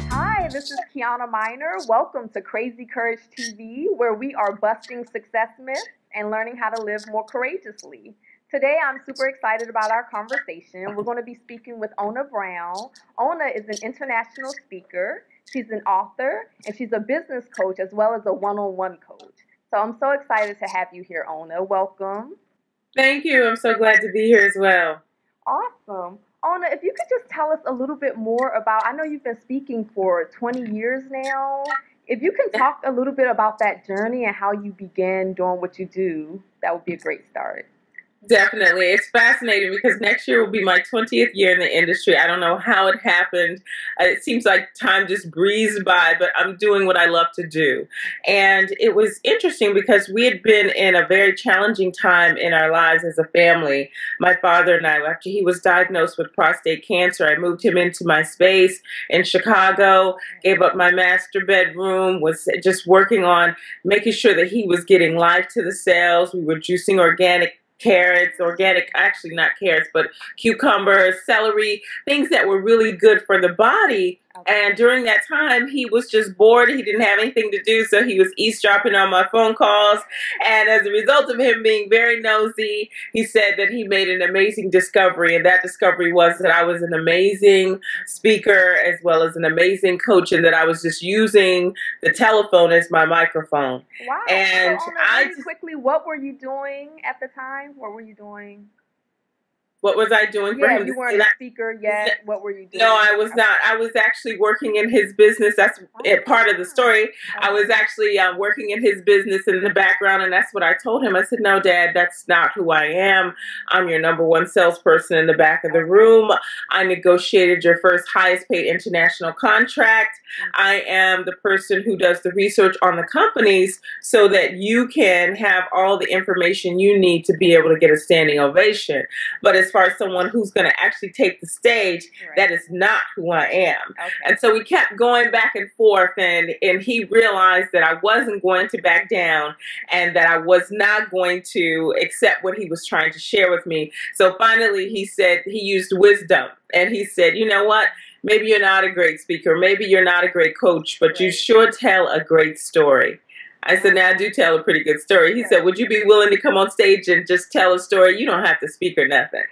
Hi, this is Kiana Miner. Welcome to Crazy Courage TV, where we are busting success myths and learning how to live more courageously. Today, I'm super excited about our conversation. We're going to be speaking with Ona Brown. Ona is an international speaker. She's an author, and she's a business coach as well as a one-on-one coach. So I'm so excited to have you here, Ona. Welcome. Thank you. I'm so glad to be here as well. Awesome. Ona, if you could just tell us a little bit more about, I know you've been speaking for 20 years now. If you can talk a little bit about that journey and how you began doing what you do, that would be a great start. Definitely. It's fascinating because next year will be my 20th year in the industry. I don't know how it happened. It seems like time just breezed by, but I'm doing what I love to do. And it was interesting because we had been in a very challenging time in our lives as a family. My father and I, after he was diagnosed with prostate cancer, I moved him into my space in Chicago, gave up my master bedroom, was just working on making sure that he was getting life to the cells. We were juicing organic carrots, actually not carrots, but cucumbers, celery, things that were really good for the body. Okay. And during that time, he was just bored. He didn't have anything to do, so he was eavesdropping on my phone calls. And as a result of him being very nosy, he said that he made an amazing discovery, and that discovery was that I was an amazing speaker as well as an amazing coach, and that I was just using the telephone as my microphone. Wow. And so, really quickly, what were you doing at the time? What were you doing? What was I doing for him? You weren't a speaker yet. What were you doing? No, I was not. I was actually working in his business. That's part of the story. I was actually working in his business in the background, and that's what I told him. I said, no, Dad, that's not who I am. I'm your #1 salesperson in the back of the room. I negotiated your first highest paid international contract. I am the person who does the research on the companies so that you can have all the information you need to be able to get a standing ovation. But as far as someone who's going to actually take the stage, that is not who I am. Okay. And so we kept going back and forth, and he realized that I wasn't going to back down and that I was not going to accept what he was trying to share with me. So finally he said, he used wisdom, and he said, you know what? Maybe you're not a great speaker. Maybe you're not a great coach, but you sure tell a great story. I said, now I do tell a pretty good story. He said, would you be willing to come on stage and just tell a story? You don't have to speak or nothing.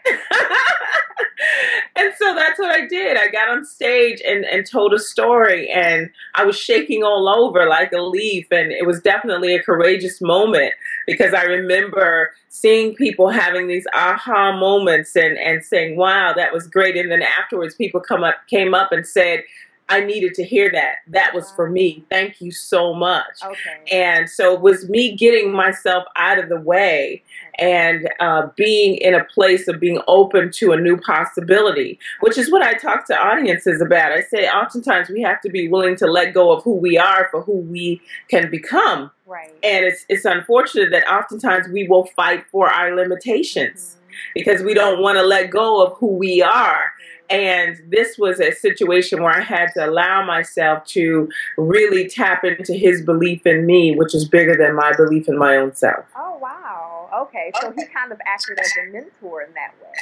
And so that's what I did. I got on stage and told a story, and I was shaking all over like a leaf, and it was definitely a courageous moment because I remember seeing people having these aha moments and saying, wow, that was great. And then afterwards people came up and said, I needed to hear that. That was for me. Thank you so much. Okay. And so it was me getting myself out of the way and being in a place of being open to a new possibility, which is what I talk to audiences about. I say oftentimes we have to be willing to let go of who we are for who we can become. Right. And it's unfortunate that oftentimes we will fight for our limitations because we don't want to let go of who we are. And this was a situation where I had to allow myself to really tap into his belief in me, which is bigger than my belief in my own self. Oh, wow. Okay. So he kind of acted as a mentor in that way.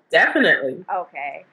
Definitely. Okay.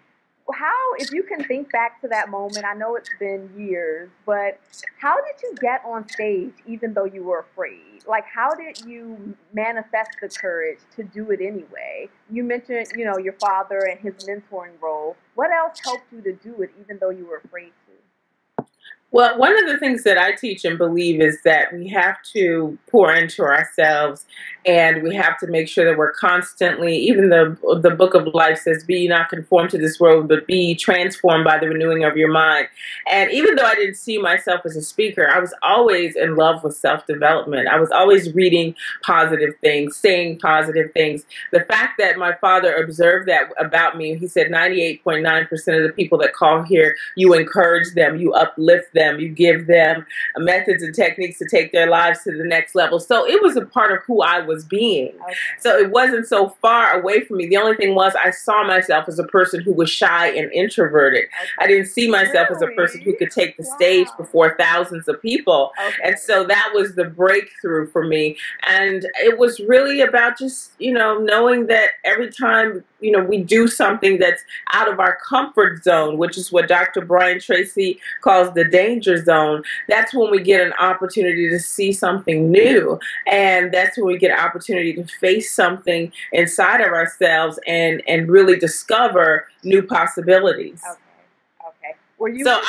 How, if you can think back to that moment, I know it's been years, but how did you get on stage even though you were afraid? Like, how did you manifest the courage to do it anyway? You mentioned, you know, your father and his mentoring role. What else helped you to do it even though you were afraid to? Well, one of the things that I teach and believe is that we have to pour into ourselves, and we have to make sure that we're constantly, even the book of life says, be not conformed to this world, but be transformed by the renewing of your mind. And even though I didn't see myself as a speaker, I was always in love with self-development. I was always reading positive things, saying positive things. The fact that my father observed that about me, he said 98.9% of the people that call here, you encourage them, you uplift them, you give them methods and techniques to take their lives to the next level. So it was a part of who I was was being. Okay. So it wasn't so far away from me. The only thing was I saw myself as a person who was shy and introverted. Okay. I didn't see myself as a person who could take the stage before thousands of people. Okay. And so that was the breakthrough for me. And it was really about just, knowing that every time, we do something that's out of our comfort zone, which is what Dr. Brian Tracy calls the danger zone, that's when we get an opportunity to see something new. And that's when we get an opportunity to face something inside of ourselves and really discover new possibilities. Okay. Were you So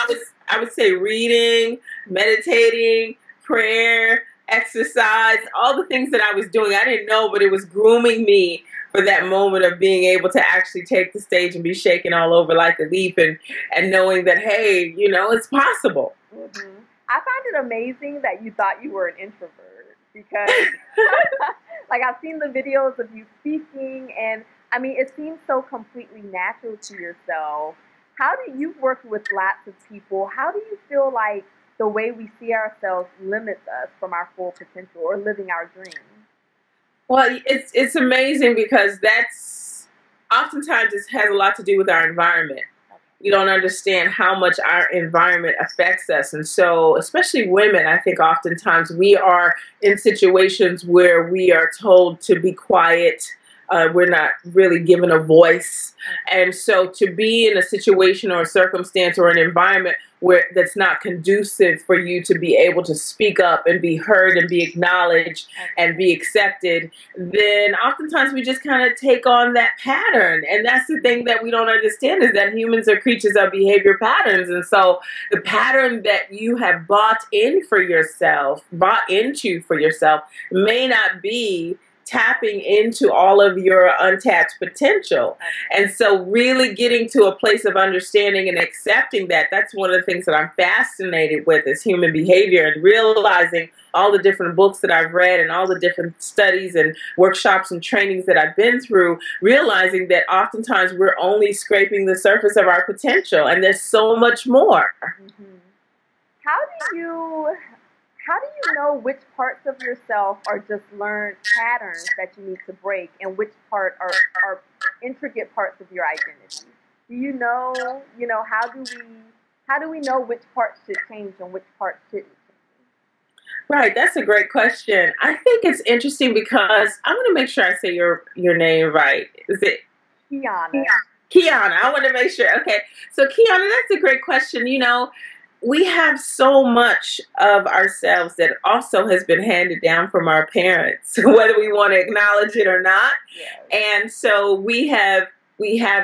I would say reading, meditating, prayer, exercise, all the things that I was doing, I didn't know, but it was grooming me for that moment of being able to actually take the stage and be shaken all over like a leaf and knowing that, hey, it's possible. Mm-hmm. I find it amazing that you thought you were an introvert because like I've seen the videos of you speaking and I mean, it seems so completely natural to yourself. How do you work with lots of people? How do you feel like the way we see ourselves limits us from our full potential or living our dreams? Well, it's amazing because that's oftentimes it has a lot to do with our environment. We don't understand how much our environment affects us. And so, especially women, I think oftentimes we are in situations where we are told to be quiet. We're not really given a voice. And so to be in a situation or a circumstance or an environment where that's not conducive for you to be able to speak up and be heard and be acknowledged and be accepted, then oftentimes we just kind of take on that pattern. And that's the thing that we don't understand is that humans are creatures of behavior patterns. And so the pattern that you have bought into for yourself may not be tapping into all of your untapped potential. And so really getting to a place of understanding and accepting that's one of the things that I'm fascinated with is human behavior and realizing all the different books that I've read and all the different studies and workshops and trainings that I've been through, realizing that oftentimes we're only scraping the surface of our potential and there's so much more. Mm-hmm. How do you know which parts of yourself are just learned patterns that you need to break and which part are intricate parts of your identity? Do you know, how do we know which parts should change and which parts shouldn't change? Right, that's a great question. I think it's interesting because I'm going to make sure I say your name right. Is it Kiana? Kiana, I want to make sure. Okay, so Kiana, that's a great question. We have so much of ourselves that also has been handed down from our parents, whether we want to acknowledge it or not. Yes. And so we have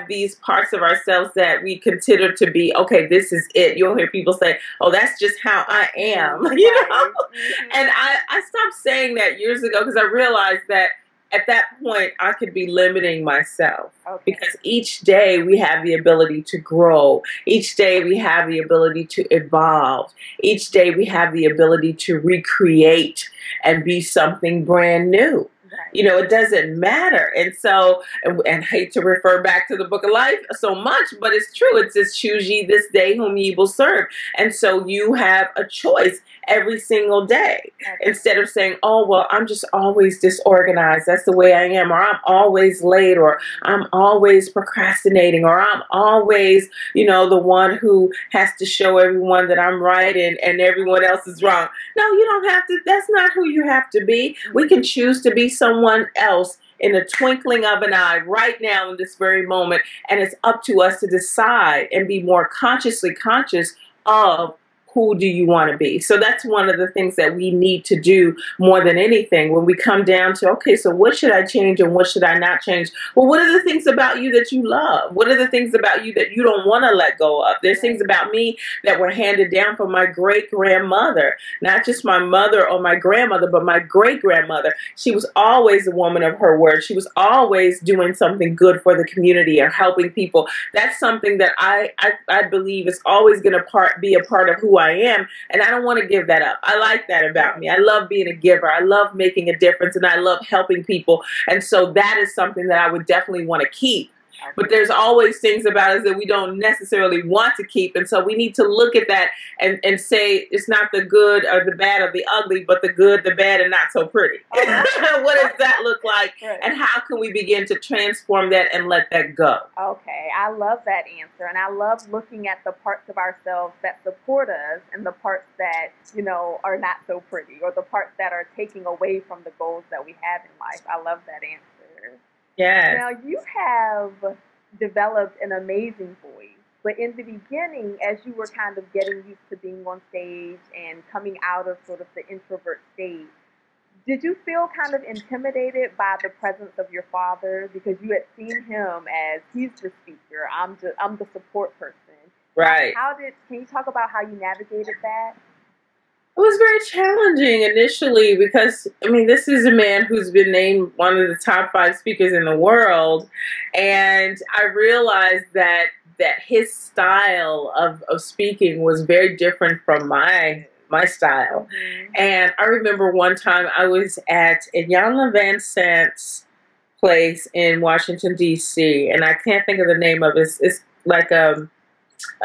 these parts of ourselves that we consider to be, okay, this is it. You'll hear people say, oh, that's just how I am. Right. Mm-hmm. And I stopped saying that years ago because I realized that at that point, I could be limiting myself because each day we have the ability to grow. Each day we have the ability to evolve. Each day we have the ability to recreate and be something brand new. It doesn't matter. And so, and hate to refer back to the book of life so much, but it's true. It says, choose ye this day whom ye will serve. And so you have a choice every single day. Instead of saying, oh, well, I'm just always disorganized. That's the way I am. Or I'm always late. Or I'm always procrastinating. Or I'm always, the one who has to show everyone that I'm right and everyone else is wrong. No, you don't have to. That's not who you have to be. We can choose to be someone else in a twinkling of an eye right now in this very moment. And it's up to us to decide and be more consciously conscious of who do you want to be? So that's one of the things that we need to do more than anything when we come down to, okay, so what should I change and what should I not change? Well, what are the things about you that you love? What are the things about you that you don't want to let go of? There's things about me that were handed down from my great-grandmother, not just my mother or my grandmother, but my great-grandmother. She was always a woman of her word. She was always doing something good for the community or helping people. That's something that I believe is always going to be a part of who I am, and I don't want to give that up. I like that about me. I love being a giver. I love making a difference, and I love helping people. And so that is something that I would definitely want to keep. But there's always things about us that we don't necessarily want to keep. And so we need to look at that and say it's not the good or the bad or the ugly, but the good, the bad, and not so pretty. What does that look like? Right. And how can we begin to transform that and let that go? Okay, I love that answer. And I love looking at the parts of ourselves that support us and the parts that, you know, are not so pretty, or the parts that are taking away from the goals that we have in life. I love that answer. Yes. Now, you have developed an amazing voice, but in the beginning, as you were kind of getting used to being on stage and coming out of sort of the introvert state, did you feel kind of intimidated by the presence of your father, because you had seen him as he's the speaker, I'm the support person? Right. Can you talk about how you navigated that? It was very challenging initially because, I mean, this is a man who's been named one of the top 5 speakers in the world. And I realized that his style of speaking was very different from my style. Mm-hmm. And I remember one time I was at Iyanla Vanzant's place in Washington, D.C., and I can't think of the name of it. It's like a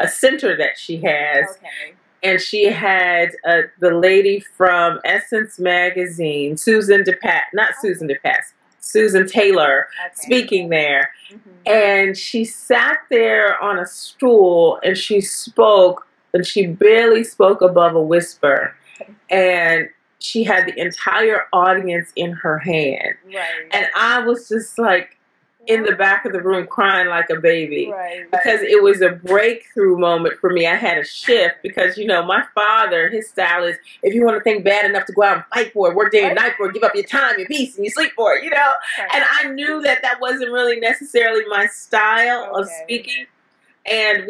center that she has. Okay. And she had the lady from Essence magazine, Susan Taylor, speaking there. Mm-hmm. And she sat there on a stool and she spoke, and she barely spoke above a whisper. And she had the entire audience in her hand. Right. And I was just like in the back of the room crying like a baby. Right. Because it was a breakthrough moment for me. I had a shift because, you know, my father, his style is, if you want to think bad enough to go out and fight for it, work day and night for it, give up your time, your peace, and you sleep for it, you know? Right. And I knew that wasn't really necessarily my style of speaking. And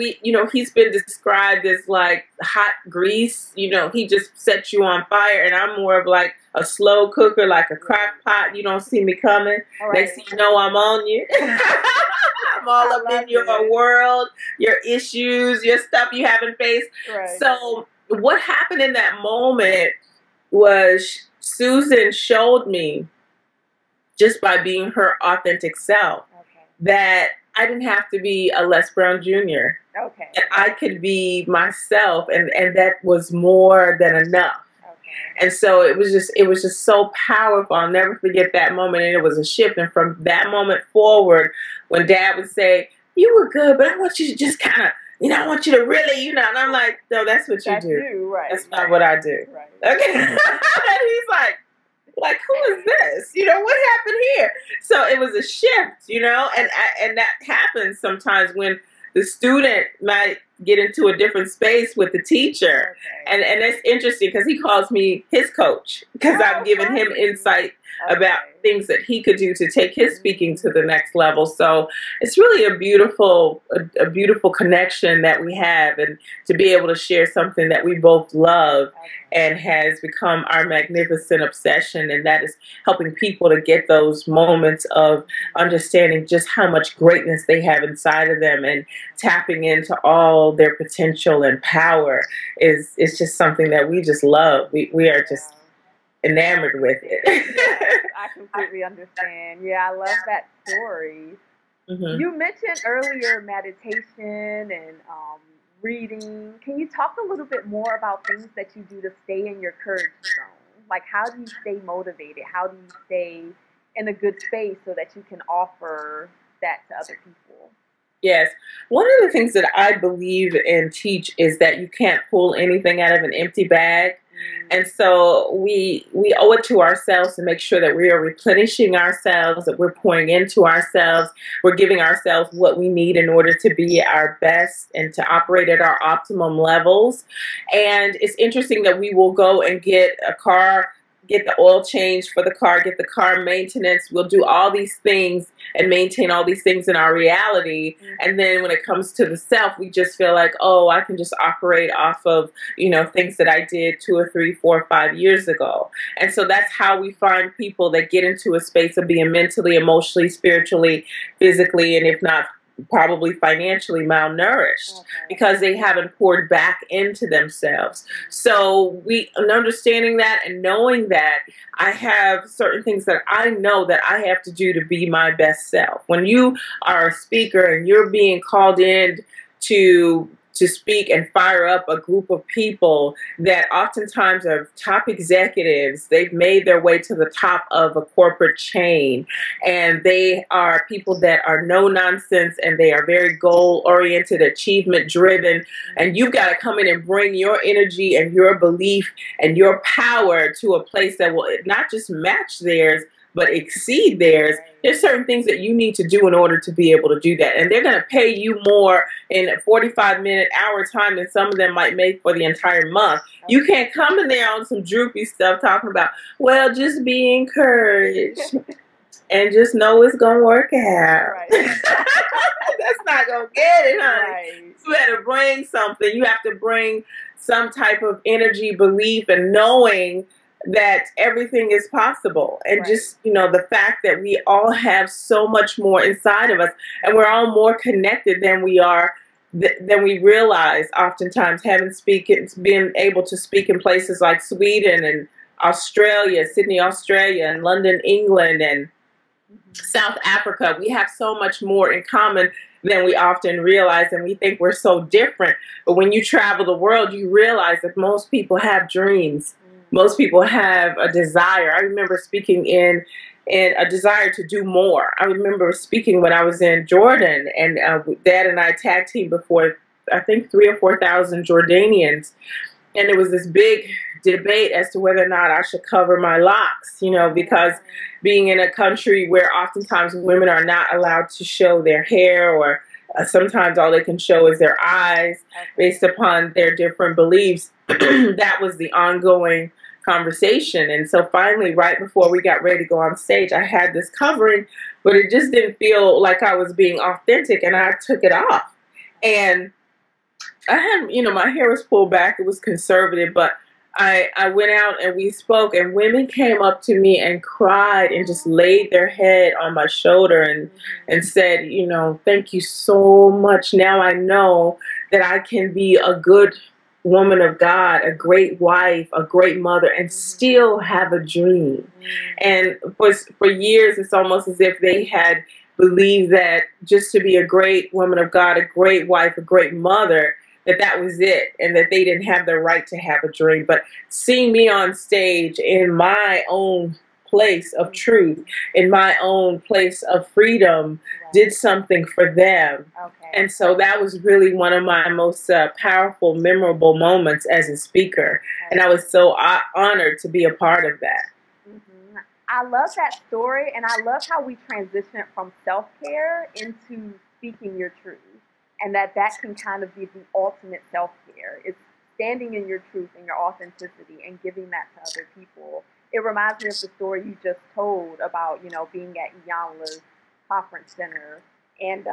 he's been described as like hot grease. You know, he just sets you on fire. And I'm more of like a slow cooker, like a crock pot. You don't see me coming. Right. Next thing you know, I'm on you. I'm all up in your world, your issues, your stuff you haven't faced. Right. So what happened in that moment was Susan showed me, just by being her authentic self, that I didn't have to be a Les Brown Jr. Okay. And I could be myself, and that was more than enough. Okay. And so it was just so powerful. I'll never forget that moment, and it was a shift. And from that moment forward, when Dad would say, "You were good, but I want you to just kind of, I want you to really, and I'm like, no, that's what you do. Right. That's not what I do." Right. Okay. And he's like, who is this? What happened here? So it was a shift, and that happens sometimes when the student might get into a different space with the teacher. Okay. And that's interesting because he calls me his coach because I've given him insight about things that he could do to take his speaking to the next level. So it's really a beautiful connection that we have, and to be able to share something that we both love and has become our magnificent obsession, and that is helping people to get those moments of understanding just how much greatness they have inside of them, and tapping into all their potential and power is just something that we just love. We are just enamored with it. Yes, I completely understand. Yeah, I love that story. Mm-hmm. You mentioned earlier meditation and reading. Can you talk a little bit more about things that you do to stay in your courage zone? Like, how do you stay motivated? How do you stay in a good space so that you can offer that to other people? Yes. One of the things that I believe and teach is that you can't pull anything out of an empty bag. And so we owe it to ourselves to make sure that we are replenishing ourselves, that we're pouring into ourselves, we're giving ourselves what we need in order to be our best and to operate at our optimum levels. And it's interesting that we will go and get a car, get the oil change for the car, get the car maintenance. We'll do all these things and maintain all these things in our reality. And then when it comes to the self, we just feel like, oh, I can just operate off of, things that I did 2 or 3, 4 or 5 years ago. And so that's how we find people that get into a space of being mentally, emotionally, spiritually, physically, and if not probably financially malnourished because they haven't poured back into themselves. So understanding that and knowing that, I have certain things that I know that I have to do to be my best self. When you are a speaker and you're being called in to speak and fire up a group of people that oftentimes are top executives. They've made their way to the top of a corporate chain, and they are people that are no nonsense, and they are very goal oriented, achievement driven, and you've got to come in and bring your energy and your belief and your power to a place that will not just match theirs, but exceed theirs. There's certain things that you need to do in order to be able to do that. And they're going to pay you more in a 45-minute, hour time than some of them might make for the entire month. You can't come in there on some droopy stuff talking about, well, just be encouraged and just know it's going to work out. Right. That's not going to get it, honey. Right. You better bring something. You have to bring some type of energy, belief, and knowing that everything is possible. And just, the fact that we all have so much more inside of us, and we're all more connected than we realize oftentimes, being able to speak in places like Sweden and Australia, Sydney, Australia, and London, England, and South Africa. We have so much more in common than we often realize, and we think we're so different. But when you travel the world, you realize that most people have dreams. Most people have a desire. I remember speaking in a desire to do more. I remember speaking when I was in Jordan, and Dad and I tag teamed before, I think, 3,000 or 4,000 Jordanians. And there was this big debate as to whether or not I should cover my locks, because being in a country where oftentimes women are not allowed to show their hair, or sometimes all they can show is their eyes based upon their different beliefs, that was the ongoing conversation. And so finally, right before we got ready to go on stage, I had this covering, but it just didn't feel like I was being authentic, and I took it off. And I had, my hair was pulled back. It was conservative, but I went out and we spoke, and women came up to me and cried and just laid their head on my shoulder and said, thank you so much. Now I know that I can be a good woman of God, a great wife, a great mother, and still have a dream. And for years, it's almost as if they had believed that just to be a great woman of God, a great wife, a great mother, that was it, and that they didn't have the right to have a dream. But seeing me on stage in my own place of truth, in my own place of freedom, did something for them. And so that was really one of my most powerful, memorable moments as a speaker. And I was so honored to be a part of that. I love that story, and I love how we transition from self-care into speaking your truth. And that can kind of be the ultimate self-care. It's standing in your truth and your authenticity and giving that to other people. It reminds me of the story you just told about, being at Iyanla's conference center and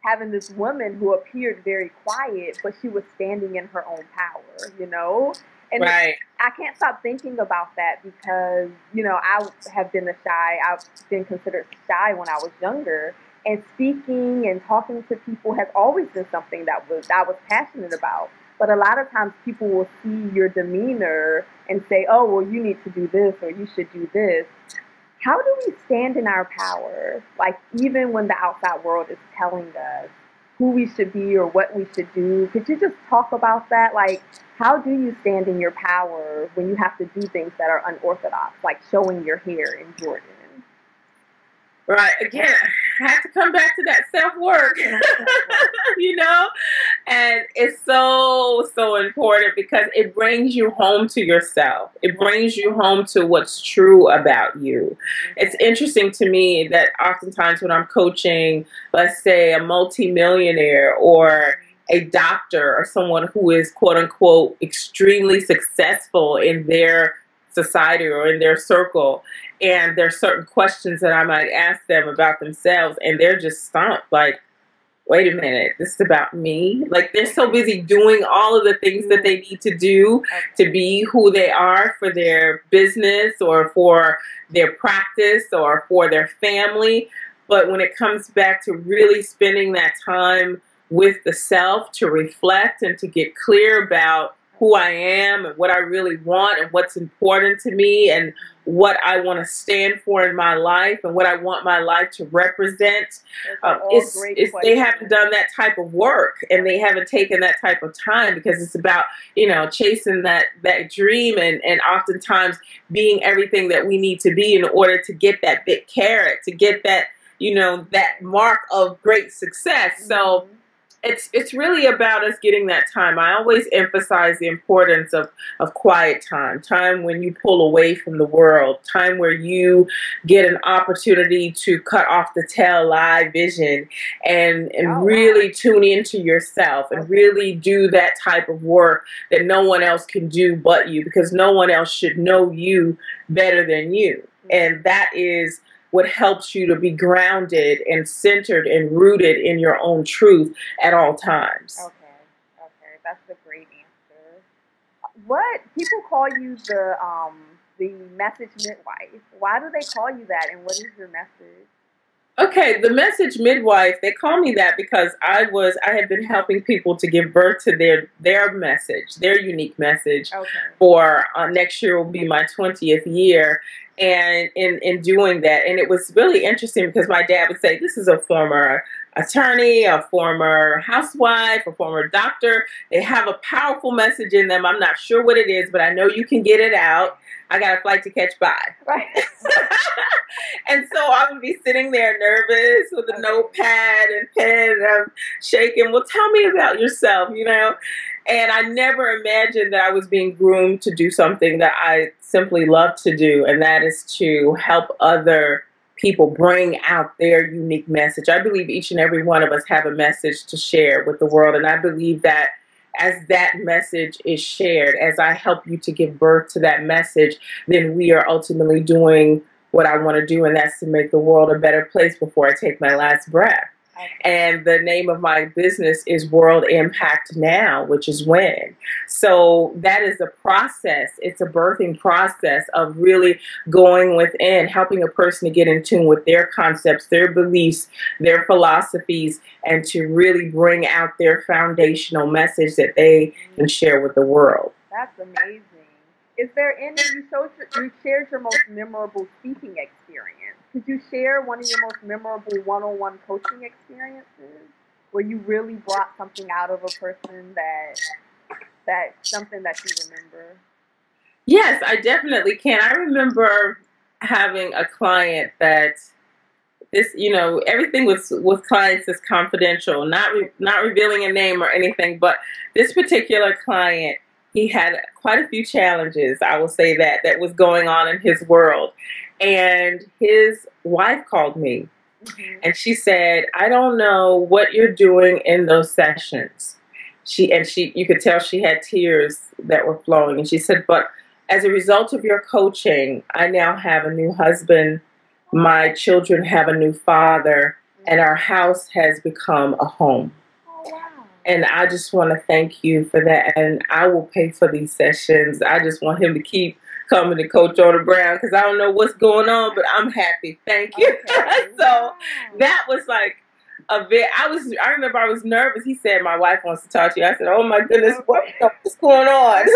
having this woman who appeared very quiet, but she was standing in her own power, And right. I can't stop thinking about that because, I've been considered shy when I was younger. And speaking and talking to people has always been something that I was passionate about. But a lot of times people will see your demeanor and say, oh, well, you need to do this or you should do this. How do we stand in our power? Like, even when the outside world is telling us who we should be or what we should do. Could you just talk about that? Like, how do you stand in your power when you have to do things that are unorthodox, like showing your hair in Jordan? Right. Again, I have to come back to that self-work, and it's so, so important because it brings you home to yourself. It brings you home to what's true about you. It's interesting to me that oftentimes when I'm coaching, let's say, a multimillionaire or a doctor or someone who is, quote unquote, extremely successful in their society or in their circle, and there's certain questions that I might ask them about themselves, and they're just stumped, like, wait a minute, this is about me? Like, they're so busy doing all of the things that they need to do to be who they are for their business or for their practice or for their family, But when it comes back to really spending that time with the self to reflect and to get clear about who I am and what I really want and what's important to me and what I want to stand for in my life and what I want my life to represent. They haven't done that type of work, and they haven't taken that type of time, because it's about, chasing that dream and oftentimes being everything that we need to be in order to get that big carrot, to get that, that mark of great success. So it's really about us getting that time. I always emphasize the importance of quiet time when you pull away from the world, time where you get an opportunity to cut off the tail lie vision and really tune into yourself and really do that type of work that no one else can do but you, because no one else should know you better than you. And that is what helps you to be grounded and centered and rooted in your own truth at all times. Okay, that's a great answer. What people call you the message midwife? Why do they call you that, and what is your message? Okay, the message midwife, they call me that because I had been helping people to give birth to their message, their unique message. For next year will be my 20th year. And in doing that, and it was really interesting because my dad would say, this is a former attorney, a former housewife, a former doctor. They have a powerful message in them. I'm not sure what it is, but I know you can get it out. I got a flight to catch by. Right. And so I would be sitting there nervous with a notepad and pen, and I'm shaking. Well, tell me about yourself, And I never imagined that I was being groomed to do something that I simply love to do, and that is to help other people bring out their unique message. I believe each and every one of us have a message to share with the world, and I believe that as that message is shared, as I help you to give birth to that message, then we are ultimately doing what I want to do, and that's to make the world a better place before I take my last breath. And the name of my business is World Impact Now, which is when. So that is a process. It's a birthing process of really going within, helping a person to get in tune with their concepts, their beliefs, their philosophies, and to really bring out their foundational message that they can share with the world. That's amazing. Is there any, you shared your most memorable speaking experience. Could you share one of your most memorable one-on-one coaching experiences where you really brought something out of a person that something that you remember? Yes, I definitely can. I remember having a client that everything with clients is confidential, not revealing a name or anything, but this particular client, he had quite a few challenges, I will say that was going on in his world. And his wife called me, and she said, I don't know what you're doing in those sessions. You could tell she had tears that were flowing. And she said, but as a result of your coaching, I now have a new husband. My children have a new father, and our house has become a home. And I just want to thank you for that. And I will pay for these sessions. I just want him to keep coming to Coach Ona Brown, because I don't know what's going on, but I'm happy. Thank you. So that was like I remember I was nervous. He said, my wife wants to talk to you. I said, oh my goodness, what's going on?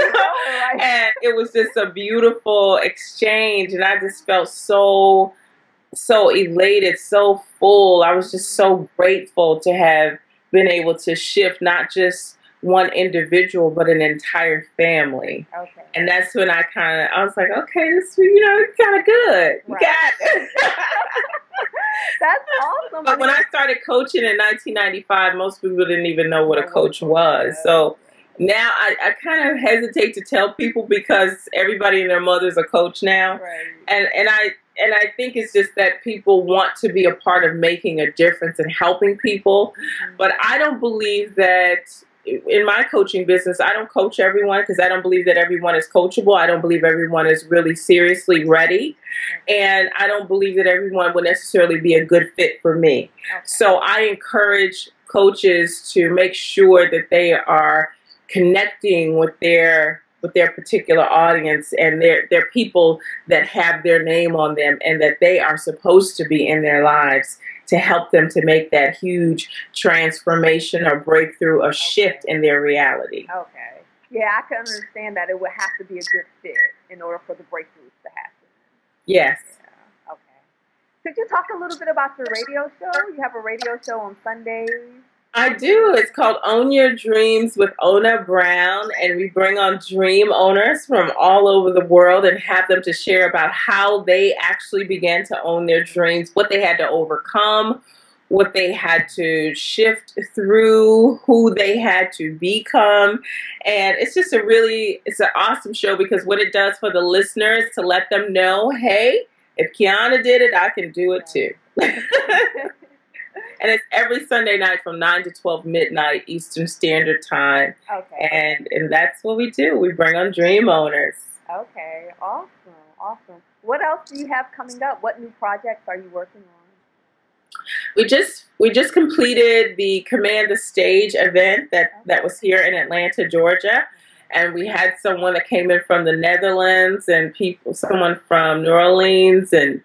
And it was just a beautiful exchange. And I just felt so elated, so full. I was just so grateful to have been able to shift not just one individual, but an entire family. And that's when I was like, okay, this, kind of good. You got it. That's awesome. But when I started coaching in 1995, most people didn't even know what a coach was. So now I kind of hesitate to tell people, because everybody and their mother's a coach now. And I think it's just that people want to be a part of making a difference and helping people. But I don't believe that in my coaching business, I don't coach everyone, because I don't believe that everyone is coachable. I don't believe everyone is really seriously ready. And I don't believe that everyone would necessarily be a good fit for me. So I encourage coaches to make sure that they are connecting with their particular audience, and they're people that have their name on them and that they are supposed to be in their lives. to help them to make that huge transformation or breakthrough or shift in their reality. Okay. Yeah, I can understand that it would have to be a good fit in order for the breakthroughs to happen. Yes. Yeah. Okay. Could you talk a little bit about your radio show? You have a radio show on Sundays. I do. It's called Own Your Dreams with Ona Brown, and we bring on dream owners from all over the world and have them to share about how they actually began to own their dreams, what they had to overcome, what they had to shift through, who they had to become. And it's just it's an awesome show, because what it does for the listeners to let them know, hey, if Kiana did it, I can do it too. And it's every Sunday night from 9 to 12 midnight Eastern Standard Time. Okay. And that's what we do. We bring on dream owners. Okay. Awesome. Awesome. What else do you have coming up? What new projects are you working on? We just completed the Command the Stage event that was here in Atlanta, Georgia. And we had someone that came in from the Netherlands, and someone from New Orleans, and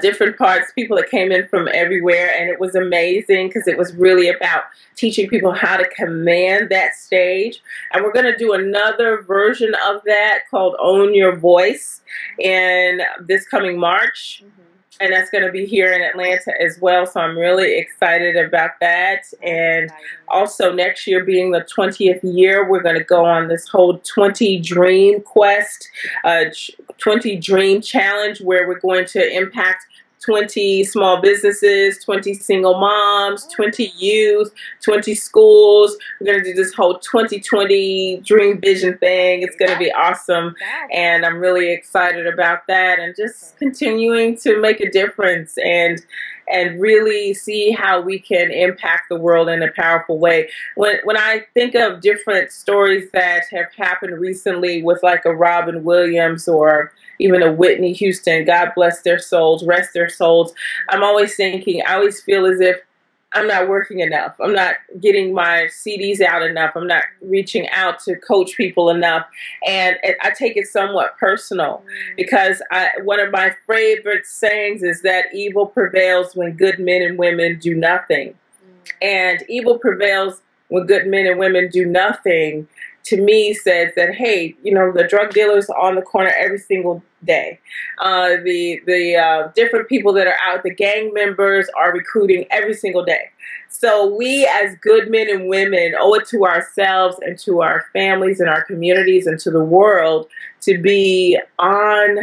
different parts, people that came in from everywhere, and it was amazing because it was really about teaching people how to command that stage. And we're going to do another version of that called Own Your Voice in this coming March. And that's going to be here in Atlanta as well. So I'm really excited about that. And also next year being the 20th year, we're going to go on this whole 20 Dream Quest, 20 Dream Challenge, where we're going to impact 20 small businesses, 20 single moms, 20 youth, 20 schools. We're going to do this whole 2020 dream vision thing. It's going to be awesome. And I'm really excited about that, and just continuing to make a difference and really see how we can impact the world in a powerful way. When I think of different stories that have happened recently with like a Robin Williams or even a Whitney Houston, God bless their souls, rest their souls, I'm always thinking, I always feel as if I'm not working enough. I'm not getting my CDs out enough. I'm not reaching out to coach people enough. And I take it somewhat personal, because one of my favorite sayings is that evil prevails when good men and women do nothing. And evil prevails when good men and women do nothing, to me, says that, hey, the drug dealers are on the corner every single day. The different people that are out, the gang members are recruiting every single day. So we as good men and women owe it to ourselves and to our families and our communities and to the world to be on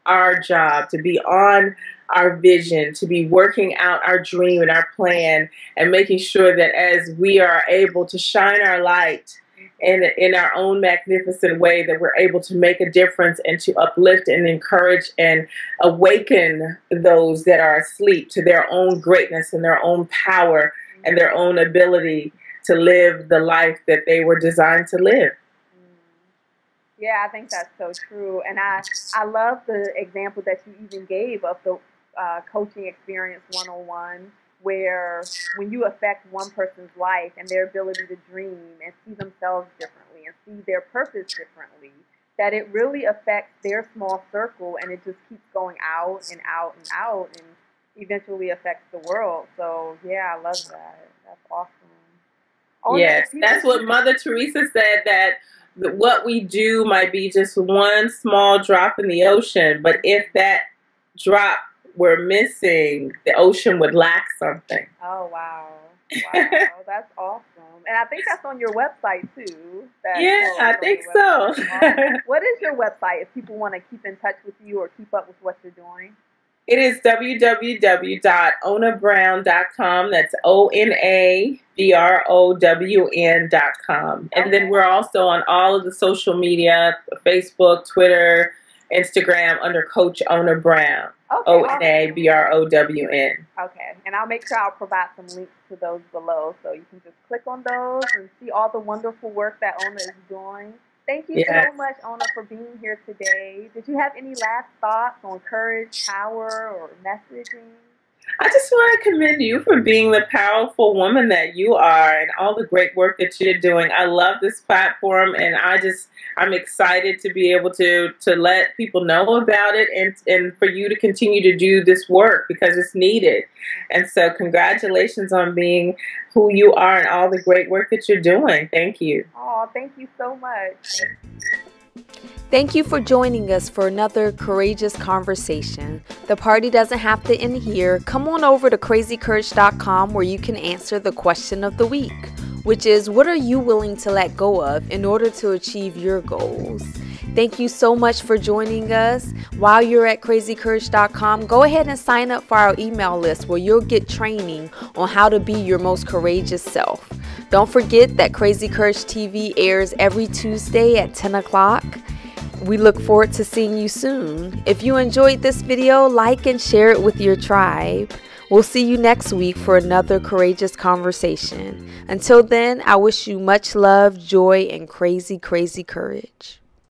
our job, to be on our vision, to be working out our dream and our plan, and making sure that as we are able to shine our light in our own magnificent way, that we're able to make a difference and to uplift and encourage and awaken those that are asleep to their own greatness and their own power and their own ability to live the life that they were designed to live. Yeah, I think that's so true. And I love the example that you even gave of the coaching experience 101, where when you affect one person's life and their ability to dream and see themselves differently and see their purpose differently, that it really affects their small circle, and it just keeps going out and out and out, and eventually affects the world. So yeah, I love that. That's awesome. Yes, that's what Mother Teresa said, that what we do might be just one small drop in the ocean, but if that drop were missing, the ocean would lack something. Oh, wow. Wow. That's awesome. And I think that's on your website, too. I think so. What is your website if people want to keep in touch with you or keep up with what you're doing? It is www.onabrown.com. That's ONABROWN.com. And then we're also on all of the social media, Facebook, Twitter, Instagram, under Coach Ona Brown. Okay, ONABROWN. Okay, and I'll make sure I'll provide some links to those below, so you can just click on those and see all the wonderful work that Ona is doing. Thank you so much, Ona, for being here today. Did you have any last thoughts on courage, power, or messaging? I just want to commend you for being the powerful woman that you are and all the great work that you're doing. I love this platform, and I'm excited to be able to let people know about it, and for you to continue to do this work because it's needed. And so congratulations on being who you are and all the great work that you're doing. Thank you. Oh, thank you so much. Thank you for joining us for another courageous conversation. The party doesn't have to end here. Come on over to crazycourage.com where you can answer the question of the week, which is, what are you willing to let go of in order to achieve your goals? Thank you so much for joining us. While you're at crazycourage.com, go ahead and sign up for our email list where you'll get training on how to be your most courageous self. Don't forget that Crazy Courage TV airs every Tuesday at 10 o'clock. We look forward to seeing you soon. If you enjoyed this video, like and share it with your tribe. We'll see you next week for another courageous conversation. Until then, I wish you much love, joy, and crazy, crazy courage.